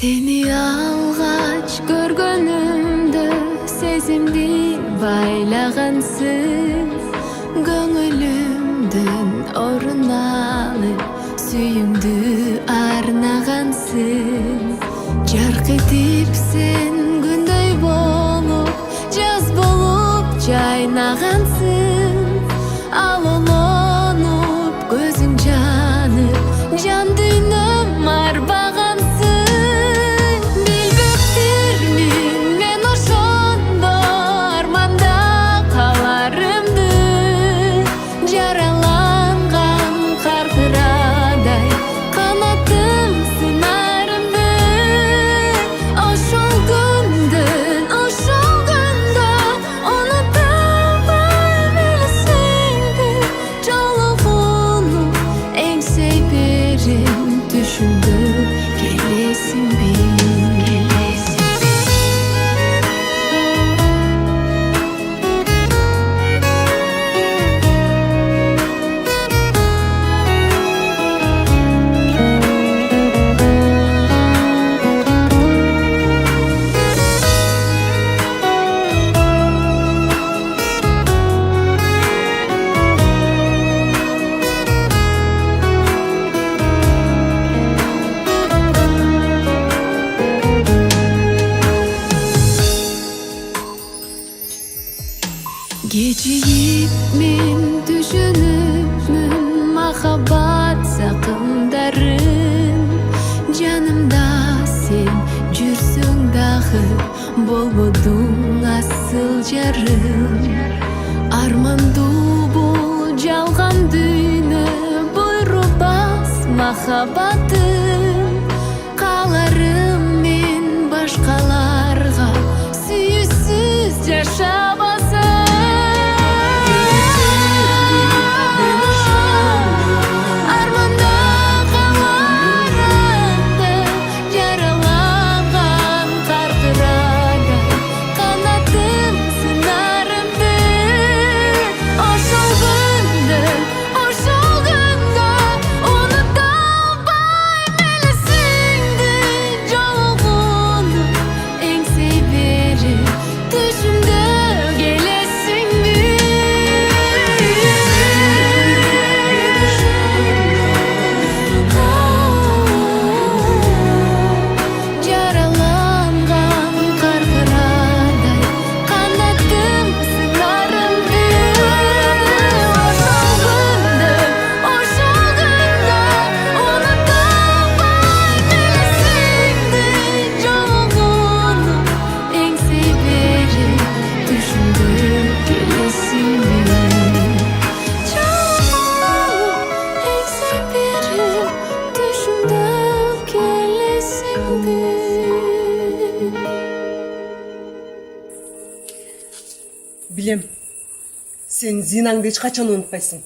Seni alğaç görgönümde sezimdi baylagansın. Göңülümdün orun alıp sүйүңдү arnagansın. Жарк этип sen күндөй болуп, жаз болуп жайнагансың. Ал олонуп көзүң жанып, жан дүйнөм арбагансың. Билбептирмин мен ошондо арманда каларымды. Жараланган каркырадай канатым сынарымды. Ошол күндө унутабай билсеңди. Жолугууну эңсей берем түшүмдө келесиңби? Geceyip men düşünüpmün mahabat sakındarım. Canımda sen жүрсүң дагы, болбодуң асыл жарым. Армандуу бул жалган дүйнө, буйрубас махабатым. Каларым мен башкаларга сүйүүсүз жашабасам. Билем, сен зинаңды эч качан унутпайсың.